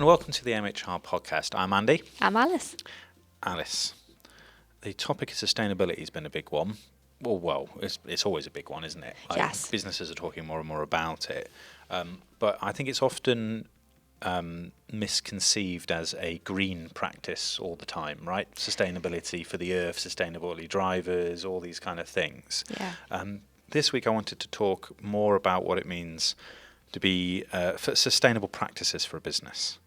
welcome to the MHR podcast. I'm Andy. I'm Alice. Alice, the topic of sustainability has been a big one. Well, it's always a big one, isn't it? Yes. Businesses are talking more and more about it. But I think it's often misconceived as a green practice all the time, right? Sustainability for the earth, sustainability drivers, all these kind of things. Yeah. This week I wanted to talk more about what it means to be for sustainable practices for a business.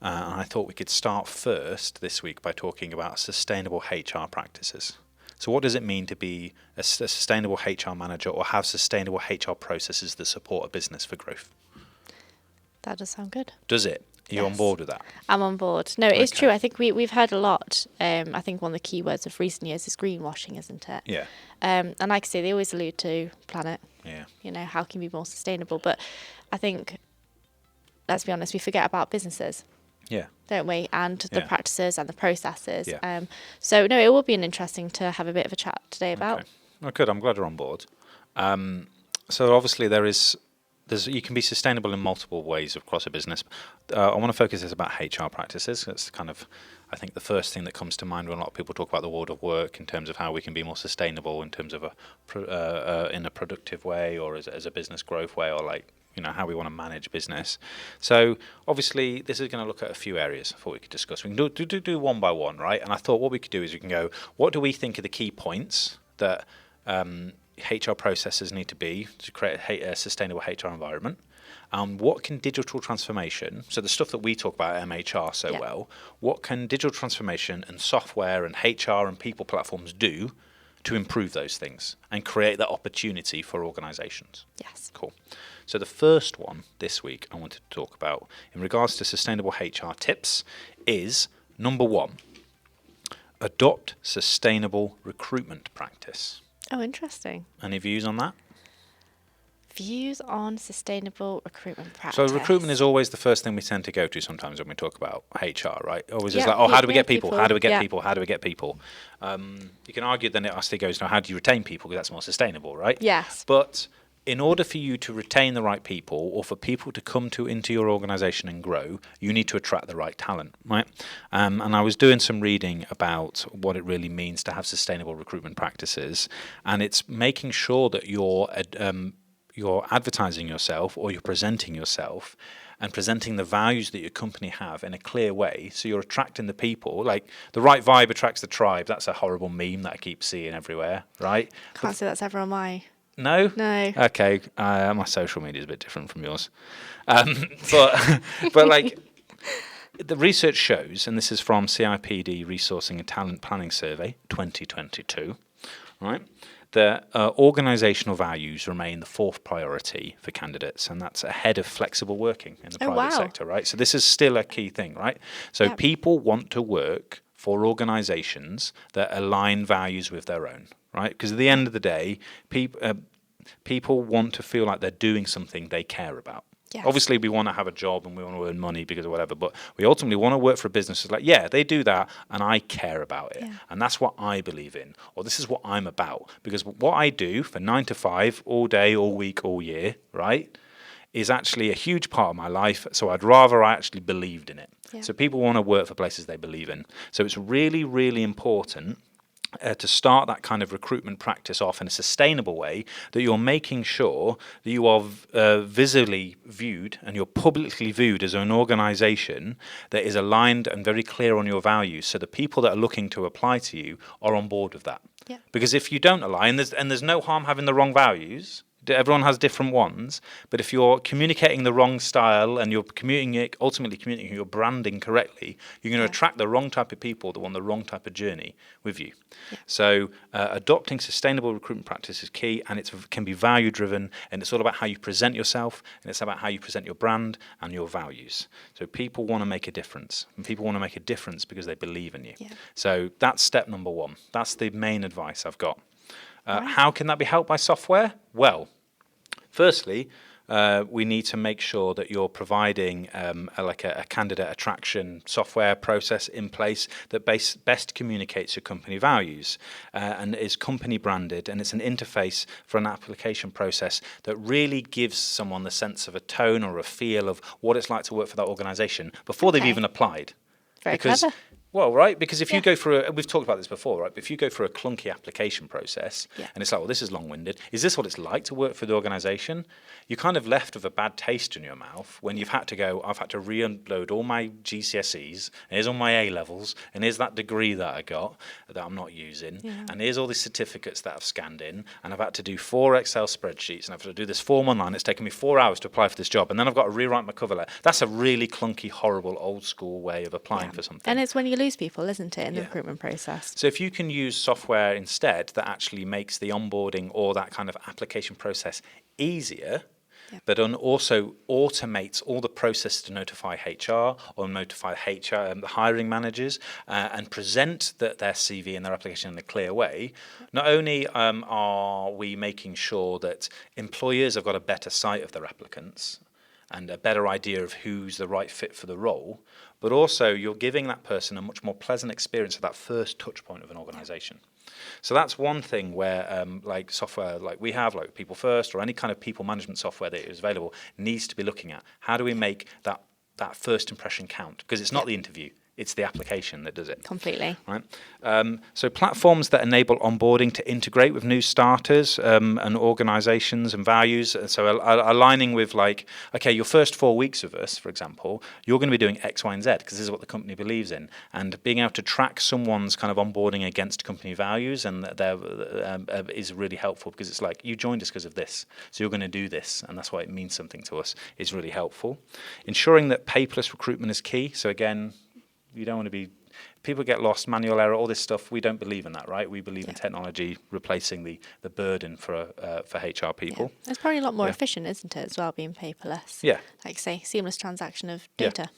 And I thought we could start first this week by talking about sustainable HR practices. So what does it mean to be a sustainable HR manager or have sustainable HR processes that support a business for growth? That does sound good. Does it? Are you on board with that? I'm on board. No, it's true. I think we've heard a lot. I think one of the key words of recent years is greenwashing, isn't it? Yeah. And like I say, they always allude to planet. Yeah. You know, how can we be more sustainable? But I think, let's be honest, we forget about businesses. Yeah. Don't we? And the practices and the processes. Yeah. So, no, it will be interesting to have a bit of a chat today about. Okay. Oh, good. I'm glad you're on board. So obviously you can be sustainable in multiple ways across a business. I want to focus this about HR practices. That's kind of, I think, the first thing that comes to mind when a lot of people talk about the world of work in terms of how we can be more sustainable in terms of in a productive way or as a business growth way, or how we want to manage business. So obviously this is going to look at a few areas I thought we could discuss. We can do one by one, right? And I thought what we could do is we can go, what do we think are the key points that HR processes need to be to create a sustainable HR environment? What can digital transformation, so the stuff that we talk about at MHR well, what can digital transformation and software and HR and people platforms do to improve those things and create that opportunity for organisations? Yes. Cool. So the first one this week I wanted to talk about in regards to sustainable HR tips is, number one, adopt sustainable recruitment practice. Oh, interesting. Any views on that? Views on sustainable recruitment practice. So recruitment is always the first thing we tend to go to sometimes when we talk about HR, right? Always is how do we get people? How do we get people? How do we get people? You can argue then it actually goes, how do you retain people? Because that's more sustainable, right? Yes. But in order for you to retain the right people or for people to come into your organisation and grow, you need to attract the right talent, right? And I was doing some reading about what it really means to have sustainable recruitment practices, and it's making sure that you're advertising yourself or you're presenting yourself and presenting the values that your company have in a clear way, so you're attracting the people. Like, the right vibe attracts the tribe. That's a horrible meme that I keep seeing everywhere, right? Can't say that's ever on my... No? No. Okay. My social media is a bit different from yours. But like, the research shows, and this is from CIPD Resourcing and Talent Planning Survey 2022, right, that organisational values remain the fourth priority for candidates, and that's ahead of flexible working in the private sector, right? So this is still a key thing, right? So people want to work for organisations that align values with their own, right? Because at the end of the day, people want to feel like they're doing something they care about. Yes. Obviously, we want to have a job and we want to earn money because of whatever, but we ultimately want to work for a business that's like, they do that and I care about it. Yeah. And that's what I believe in, or this is what I'm about. Because what I do for 9 to 5, all day, all week, all year, right, is actually a huge part of my life. So I'd rather I actually believed in it. Yeah. So people want to work for places they believe in. So it's really, really important to start that kind of recruitment practice off in a sustainable way, that you're making sure that you are visibly viewed and you're publicly viewed as an organisation that is aligned and very clear on your values, so the people that are looking to apply to you are on board with that. Yeah. Because if you don't align, and there's no harm having the wrong values. Everyone has different ones, but if you're communicating the wrong style and you're ultimately communicating your branding correctly, you're going to attract the wrong type of people that want the wrong type of journey with you. Yeah. So adopting sustainable recruitment practice is key, and it can be value driven, and it's all about how you present yourself, and it's about how you present your brand and your values. So people want to make a difference, and people want to make a difference because they believe in you. Yeah. So that's step number one. That's the main advice I've got. How can that be helped by software? Well, firstly, we need to make sure that you're providing a candidate attraction software process in place that best communicates your company values and is company branded, and it's an interface for an application process that really gives someone the sense of a tone or a feel of what it's like to work for that organisation before they've even applied. Very clever. Well, right, because if you go through we've talked about this before, right? But if you go through a clunky application process and it's like, well, this is long-winded. Is this what it's like to work for the organisation? You're kind of left with a bad taste in your mouth when I've had to re-upload all my GCSEs, and here's all my A-levels, and here's that degree that I got that I'm not using, and here's all these certificates that I've scanned in, and I've had to do 4 Excel spreadsheets, and I've had to do this form online. It's taken me 4 hours to apply for this job, and then I've got to rewrite my cover letter. That's a really clunky, horrible, old-school way of applying for something. And it's when you lose people, isn't it, in the recruitment process? So if you can use software instead that actually makes the onboarding or that kind of application process easier, but also automates all the process to notify HR or notify the hiring managers and present their CV and their application in a clear way, not only are we making sure that employers have got a better sight of their applicants and a better idea of who's the right fit for the role, but also you're giving that person a much more pleasant experience at that first touch point of an organisation. So that's one thing where like software like we have, like People First or any kind of people management software that is available needs to be looking at. How do we make that first impression count? Because it's not the interview. It's the application that does it. Completely. Right. So platforms that enable onboarding to integrate with new starters and organisations and values. So aligning with like, okay, your first 4 weeks of us, for example, you're going to be doing X, Y, and Z because this is what the company believes in. And being able to track someone's kind of onboarding against company values and is really helpful because it's like, you joined us because of this. So you're going to do this. And that's why it means something to us is really helpful. Ensuring that paperless recruitment is key. So again, you don't want to be, people get lost, manual error, all this stuff. We don't believe in that, right? We believe in technology replacing the burden for HR people. Yeah. It's probably a lot more efficient, isn't it, as well, being paperless? Yeah. Like, say, seamless transaction of data.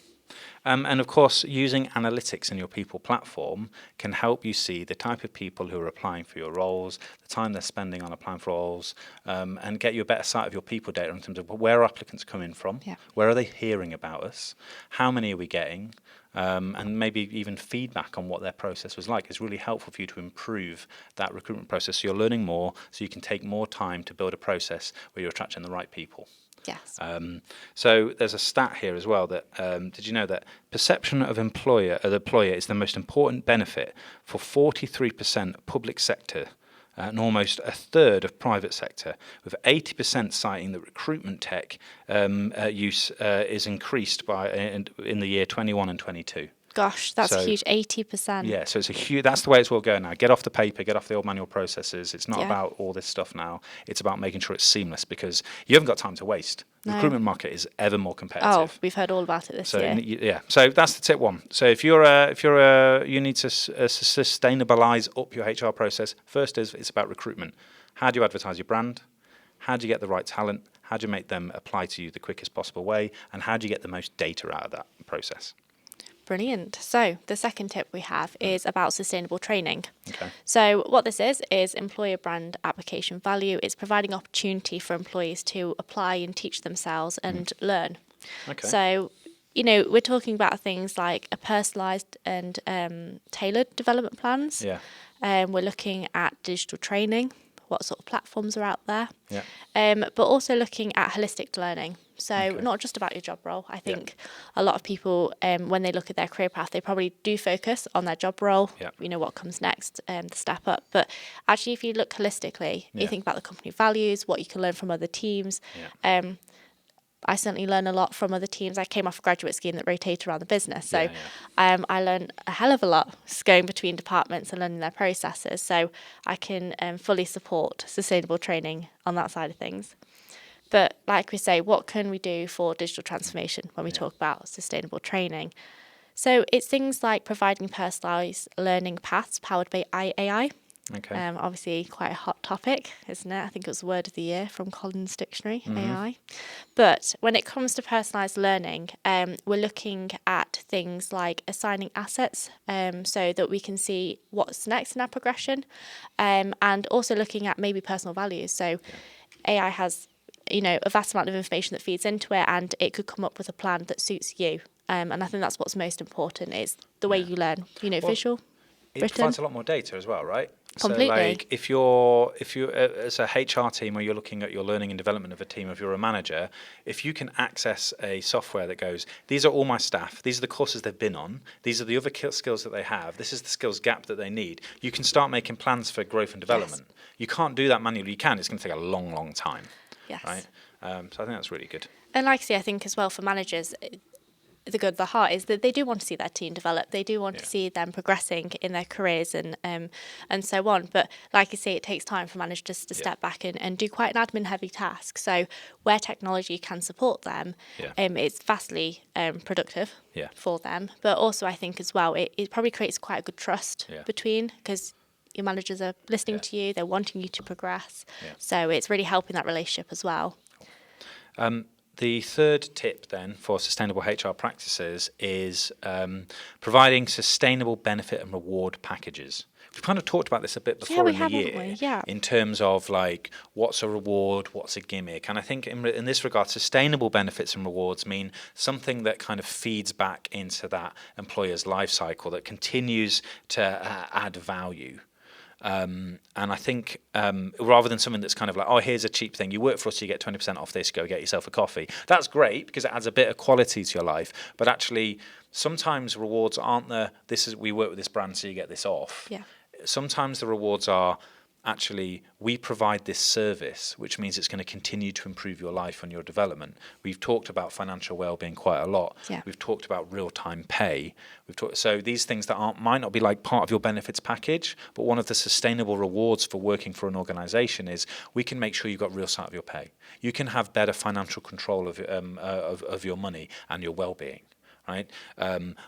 And of course, using analytics in your people platform can help you see the type of people who are applying for your roles, the time they're spending on applying for roles, and get you a better sight of your people data in terms of where are applicants coming from, where are they hearing about us, how many are we getting, and maybe even feedback on what their process was like is really helpful for you to improve that recruitment process. So you're learning more, so you can take more time to build a process where you're attracting the right people. Yes. So there's a stat here as well that did you know that perception of the employer is the most important benefit for 43% public sector and almost a third of private sector, with 80% citing that recruitment tech use is increased by in the year 21 and 22. Gosh, that's huge, 80%. Yeah, so it's a huge. That's the way it's all going now. Get off the paper, get off the old manual processes. It's not about all this stuff now. It's about making sure it's seamless because you haven't got time to waste. The recruitment market is ever more competitive. Oh, we've heard all about it this year. Yeah, so that's the tip one. So if you need to sustainabilize up your HR process. First it's about recruitment. How do you advertise your brand? How do you get the right talent? How do you make them apply to you the quickest possible way? And how do you get the most data out of that process? Brilliant. So the second tip we have is about sustainable training. Okay. So what this is employer brand application value. It's providing opportunity for employees to apply and teach themselves and learn. Okay. So, we're talking about things like a personalised and tailored development plans. Yeah. We're looking at digital training, what sort of platforms are out there. Yeah. But also looking at holistic learning. So not just about your job role. I think a lot of people, when they look at their career path, they probably do focus on their job role, what comes next, the step up. But actually, if you look holistically, you think about the company values, what you can learn from other teams. I certainly learn a lot from other teams. I came off a graduate scheme that rotated around the business. So I learned a hell of a lot just going between departments and learning their processes. So I can fully support sustainable training on that side of things. But like we say, what can we do for digital transformation when we talk about sustainable training? So it's things like providing personalised learning paths powered by AI. Okay. Obviously quite a hot topic, isn't it? I think it was the word of the year from Collins Dictionary, AI. But when it comes to personalised learning, we're looking at things like assigning assets so that we can see what's next in our progression, and also looking at maybe personal values. So AI has a vast amount of information that feeds into it, and it could come up with a plan that suits you. And I think that's what's most important, is the way you learn, visual, it written. provides a lot more data as well, right? Completely. So like if you're as a HR team, where you're looking at your learning and development of a team, if you're a manager, if you can access a software that goes, these are all my staff, these are the courses they've been on, these are the other skills that they have, this is the skills gap that they need, you can start making plans for growth and development. Yes. You can't do that manually. You can. It's going to take a long, long time. Yes. Right. So I think that's really good. And like I say, I think as well for managers, the heart is that they do want to see their team develop. They do want to see them progressing in their careers and so on. But like you say, it takes time for managers to step back and do quite an admin heavy task. So where technology can support them, it's vastly productive for them. But also I think as well, it probably creates quite a good trust between, because your managers are listening to you, they're wanting you to progress. So it's really helping that relationship as well. The third tip then for sustainable HR practices is providing sustainable benefit and reward packages. We've kind of talked about this a bit before in the year, in terms of like what's a reward, what's a gimmick. And I think in this regard, sustainable benefits and rewards mean something that kind of feeds back into that employer's life cycle, that continues to add value. And I think rather than something that's kind of like, oh, here's a cheap thing, you work for us, you get 20% off this, go get yourself a coffee. That's great because it adds a bit of quality to your life. But actually, sometimes rewards aren't we work with this brand, so you get this off. Yeah. Sometimes the rewards are, actually, we provide this service, which means it's going to continue to improve your life and your development. We've talked about financial well-being quite a lot. Yeah. We've talked about real-time pay. So these things that might not be like part of your benefits package, but one of the sustainable rewards for working for an organisation is we can make sure you've got real sight of your pay. You can have better financial control of your money and your well-being. Right?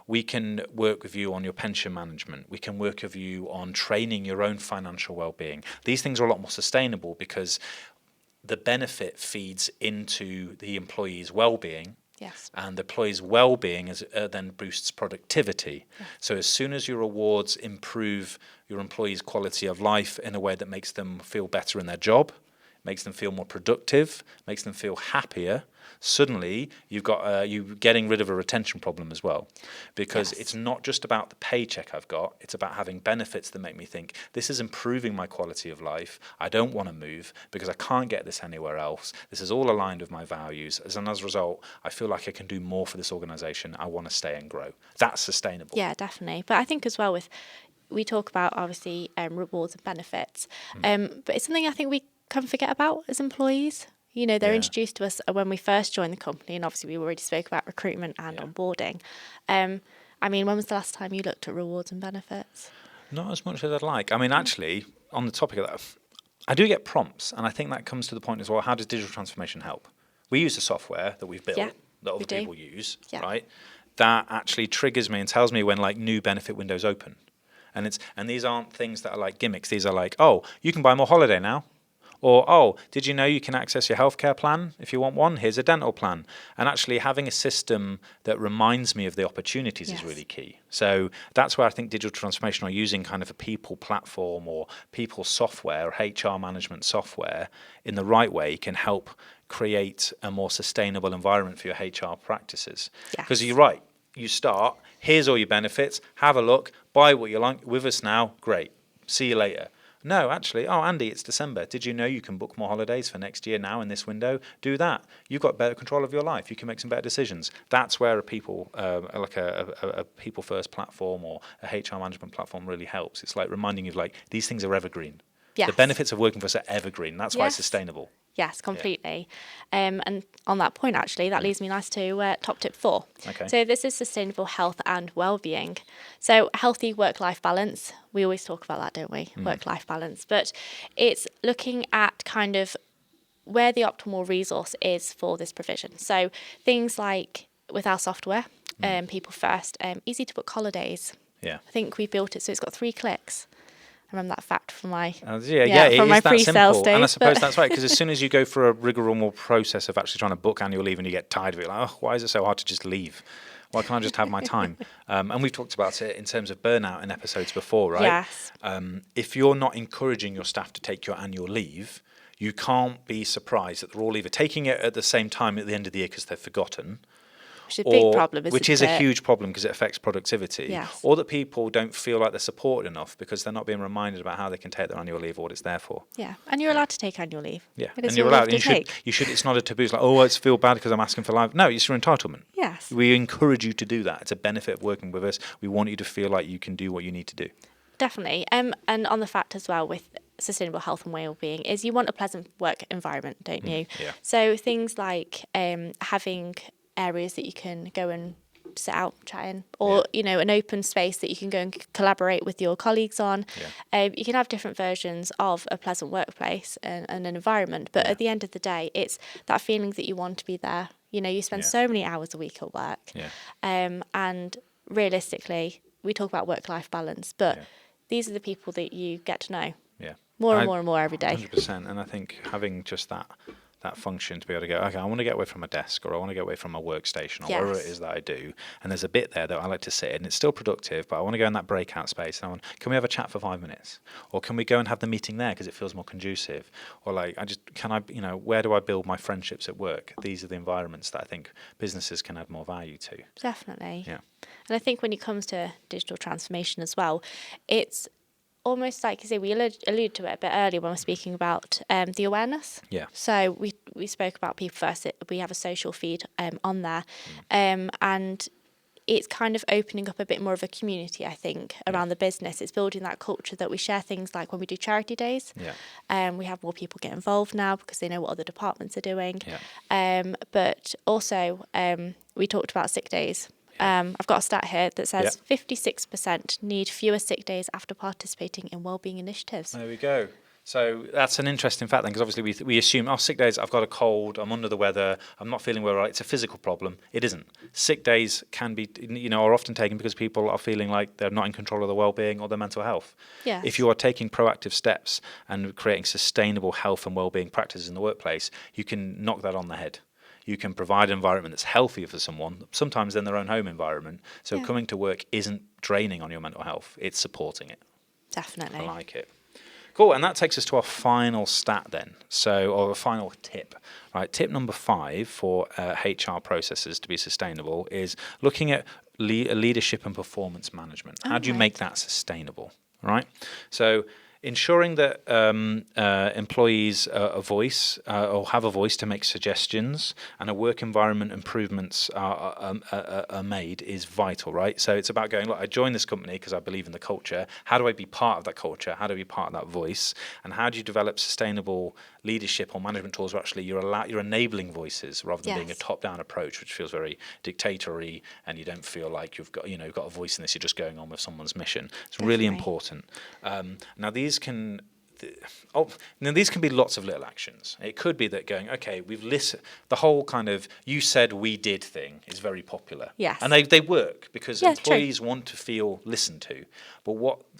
We can work with you on your pension management. We can work with you on training your own financial well-being. These things are a lot more sustainable because the benefit feeds into the employee's well-being. Yes. And the employee's well-being then boosts productivity. Yeah. So as soon as your rewards improve your employee's quality of life in a way that makes them feel better in their job, makes them feel more productive, makes them feel happier, suddenly you've got you getting rid of a retention problem as well, because it's not just about the paycheck I've got, it's about having benefits that make me think this is improving my quality of life. I don't want to move because I can't get this anywhere else. This is all aligned with my values, and as a result I feel like I can do more for this organization. I want to stay and grow. That's sustainable. Yeah, definitely. But I think as well, we talk about obviously rewards and benefits, but it's something I think we can forget about as employees. They're introduced to us when we first join the company, and obviously we already spoke about recruitment and onboarding. When was the last time you looked at rewards and benefits? Not as much as I'd like. Actually, on the topic of that, I do get prompts, and I think that comes to the point as well, how does digital transformation help? We use the software that we've built, that other people use, right? That actually triggers me and tells me when like new benefit windows open. And these aren't things that are like gimmicks. These are like, oh, you can buy more holiday now. Or, oh, did you know you can access your healthcare plan if you want one? Here's a dental plan. And actually having a system that reminds me of the opportunities is really key. So that's where I think digital transformation, or using kind of a people platform or people software or HR management software in the right way, can help create a more sustainable environment for your HR practices. Because you're right, you start, here's all your benefits, have a look, buy what you like with us now, great, see you later. No, actually, oh, Andy, it's December. Did you know you can book more holidays for next year now in this window? Do that. You've got better control of your life. You can make some better decisions. That's where a people first platform or a HR management platform really helps. It's like reminding you, like, these things are evergreen. Yes. The benefits of working for us are evergreen. That's why it's sustainable. Yes, completely. And on that point, actually, that leads me nice to top tip 4. Okay. So this is sustainable health and well-being. So healthy work-life balance. We always talk about that, don't we? Work-life balance. But it's looking at kind of where the optimal resource is for this provision. So things like with our software, People First, easy to book holidays. Yeah. I think we built it so it's got 3 clicks. I remember that fact from my from my pre-sales days. And I suppose that's right, because as soon as you go through a rigorous process of actually trying to book annual leave and you get tired of it, like, oh, why is it so hard to just leave? Why can't I just have my time? And we've talked about it in terms of burnout in episodes before, right? Yes. If you're not encouraging your staff to take your annual leave, you can't be surprised that they're all either taking it at the same time at the end of the year because they've forgotten, which is a big problem, isn't it? Which is a huge problem because it affects productivity. Yes. Or that people don't feel like they're supported enough because they're not being reminded about how they can take their annual leave or what it's there for. Yeah, and you're allowed to take annual leave. Yeah, and you're allowed. You should. It's not a taboo. It's like, oh, I feel bad because I'm asking for life. No, it's your entitlement. Yes. We encourage you to do that. It's a benefit of working with us. We want you to feel like you can do what you need to do. Definitely. And on the fact as well with sustainable health and wellbeing is you want a pleasant work environment, don't you? Yeah. So things like having areas that you can go and sit out chatting, or an open space that you can go and collaborate with your colleagues on. You can have different versions of a pleasant workplace and an environment, but at the end of the day, it's that feeling that you want to be there. You spend so many hours a week at work, and realistically, we talk about work-life balance, but these are the people that you get to know more and more every day. 100%, and I think having just that function to be able to go, okay, I want to get away from a desk, or I want to get away from a workstation, or wherever it is that I do, and there's a bit there that I like to sit in. It's still productive, but I want to go in that breakout space, and can we have a chat for 5 minutes, or can we go and have the meeting there because it feels more conducive, or where do I build my friendships at work? These are the environments that I think businesses can add more value to. Definitely. Yeah. And I think when it comes to digital transformation as well, it's almost like, you say, we alluded to it a bit earlier when we were speaking about the awareness. Yeah. So we spoke about people first. We have a social feed on there, and it's kind of opening up a bit more of a community, I think, around the business. It's building that culture that we share things like when we do charity days. We have more people get involved now because they know what other departments are doing. But also, we talked about sick days. I've got a stat here that says 56% need fewer sick days after participating in wellbeing initiatives. There we go. So that's an interesting fact then, because obviously we assume, sick days, I've got a cold, I'm under the weather, I'm not feeling well, right? It's a physical problem. It isn't. Sick days can be, are often taken because people are feeling like they're not in control of their well-being or their mental health. Yes. If you are taking proactive steps and creating sustainable health and well-being practices in the workplace, you can knock that on the head. You can provide an environment that's healthier for someone, sometimes in their own home environment. So coming to work isn't draining on your mental health, it's supporting it. Definitely. I like it. Cool, and that takes us to our final stat then, or a final tip. Right, tip number 5 for HR processes to be sustainable is looking at leadership and performance management. How do you make that sustainable, right? So ensuring that employees a voice or have a voice to make suggestions and a work environment improvements are made is vital, right? So it's about going, look, I joined this company because I believe in the culture. How do I be part of that culture? How do I be part of that voice? And how do you develop sustainable leadership or management tools where actually you're enabling voices rather than being a top-down approach, which feels very dictatorial, and you don't feel like you've got a voice in this. You're just going on with someone's mission. It's really important. Now these can be lots of little actions. It could be that going, okay, we've listened. The whole kind of "you said, we did" thing is very popular. Yes. And they work because employees want to feel listened to. But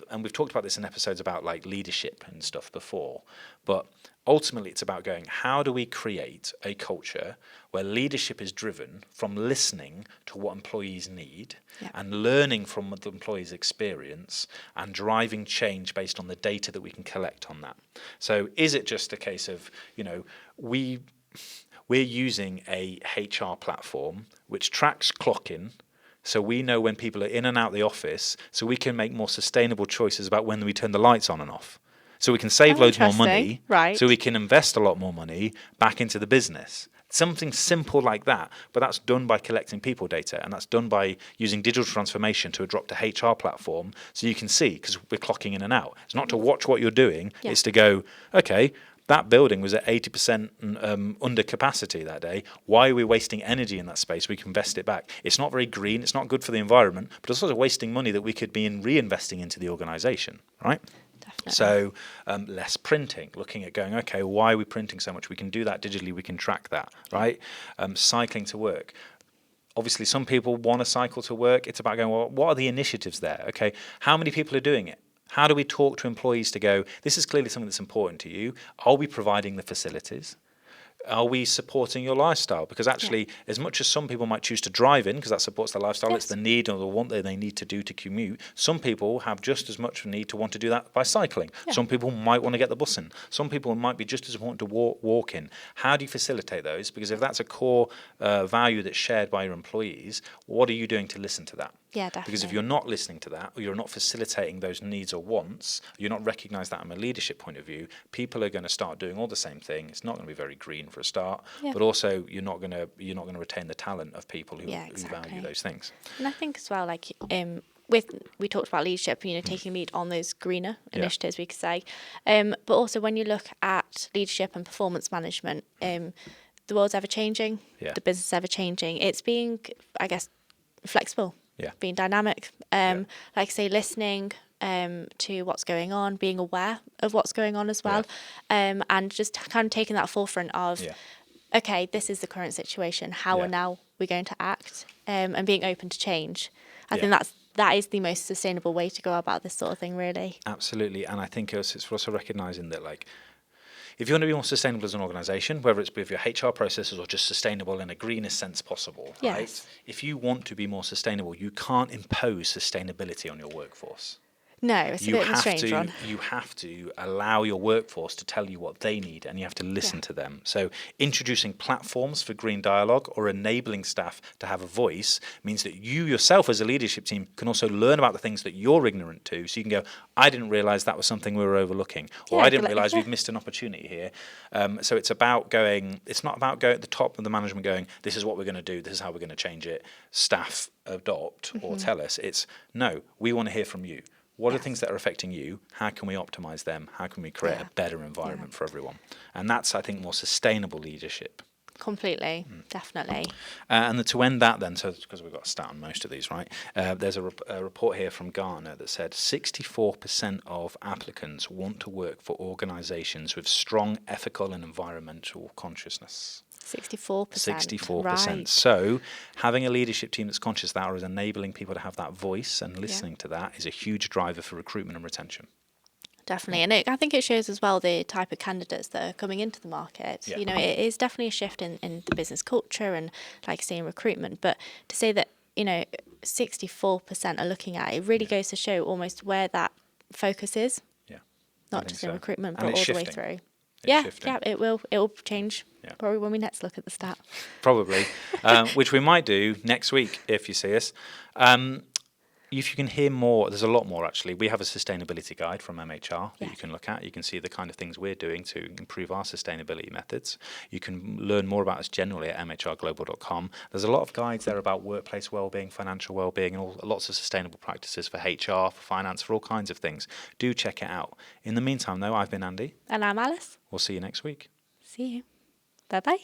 and we've talked about this in episodes about like leadership and stuff before, but ultimately it's about going, how do we create a culture where leadership is driven from listening to what employees need and learning from the employees' experience and driving change based on the data that we can collect on that. So is it just a case of, we're using a HR platform which tracks clocking, so we know when people are in and out of the office, so we can make more sustainable choices about when we turn the lights on and off. So we can save loads more money, right? So we can invest a lot more money back into the business. Something simple like that, but that's done by collecting people data, and that's done by using digital transformation to adopt a HR platform so you can see, because we're clocking in and out. It's not to watch what you're doing, it's to go, okay, that building was at 80% under capacity that day. Why are we wasting energy in that space? We can invest it back. It's not very green, it's not good for the environment, but it's also wasting money that we could be reinvesting into the organisation, right? Definitely. So less printing, looking at going, okay, why are we printing so much? We can do that digitally, we can track that, right? Cycling to work. Obviously, some people want to cycle to work. It's about going, well, what are the initiatives there? Okay, how many people are doing it? How do we talk to employees to go, this is clearly something that's important to you. Are we providing the facilities? Are we supporting your lifestyle? Because actually, as much as some people might choose to drive in because that supports their lifestyle, it's the need or the want that they need to do to commute. Some people have just as much need to want to do that by cycling. Some people might want to get the bus in. Some people might be just as important to walk in. How do you facilitate those? Because if that's a core value that's shared by your employees, what are you doing to listen to that? Yeah, definitely. Because if you're not listening to that, or you're not facilitating those needs or wants, you're not recognise that from a leadership point of view, people are going to start doing all the same thing. It's not going to be very green for a start, but also you're not going to retain the talent of people who value those things. And I think as well, like we talked about leadership, taking lead on those greener initiatives, we could say, but also when you look at leadership and performance management, the world's ever changing, the business is ever changing. It's being, I guess, flexible. Being dynamic, like I say, listening to what's going on, being aware of what's going on as well, and just kind of taking that forefront of, okay, this is the current situation. How are now we going to act, and being open to change. I think that is the most sustainable way to go about this sort of thing, really. Absolutely, and I think it's also recognising that, like, if you want to be more sustainable as an organisation, whether it's with your HR processes or just sustainable in a greenest sense possible, right? If you want to be more sustainable, you can't impose sustainability on your workforce. No, it's a bit of a strange one. You have to allow your workforce to tell you what they need, and you have to listen to them. So introducing platforms for green dialogue or enabling staff to have a voice means that you yourself as a leadership team can also learn about the things that you're ignorant to. So you can go, I didn't realise that was something we were overlooking, or I didn't realise we've missed an opportunity here. So it's about it's not about going at the top of the management going, this is what we're going to do, this is how we're going to change it, staff adopt or tell us. It's, no, we want to hear from you. What are things that are affecting you? How can we optimise them? How can we create a better environment for everyone? And that's, I think, more sustainable leadership. Completely, definitely. And to end that then, so because we've got a stat on most of these, right? There's a report here from Gartner that said 64% of applicants want to work for organisations with strong ethical and environmental consciousness. 64%. 64%. Right. So having a leadership team that's conscious of that or is enabling people to have that voice and listening to that is a huge driver for recruitment and retention. Definitely. And I think it shows as well the type of candidates that are coming into the market. It is definitely a shift in the business culture and, like I say, in recruitment. But to say that, 64% are looking at it really goes to show almost where that focus is. Yeah. Not just in recruitment, but all the way through. It will change probably when we next look at the stat. Probably, which we might do next week if you see us. If you can hear more, there's a lot more actually. We have a sustainability guide from MHR that you can look at. You can see the kind of things we're doing to improve our sustainability methods. You can learn more about us generally at mhrglobal.com. There's a lot of guides there about workplace wellbeing, financial wellbeing, and lots of sustainable practices for HR, for finance, for all kinds of things. Do check it out. In the meantime, though, I've been Andy. And I'm Alice. We'll see you next week. See you. Bye-bye.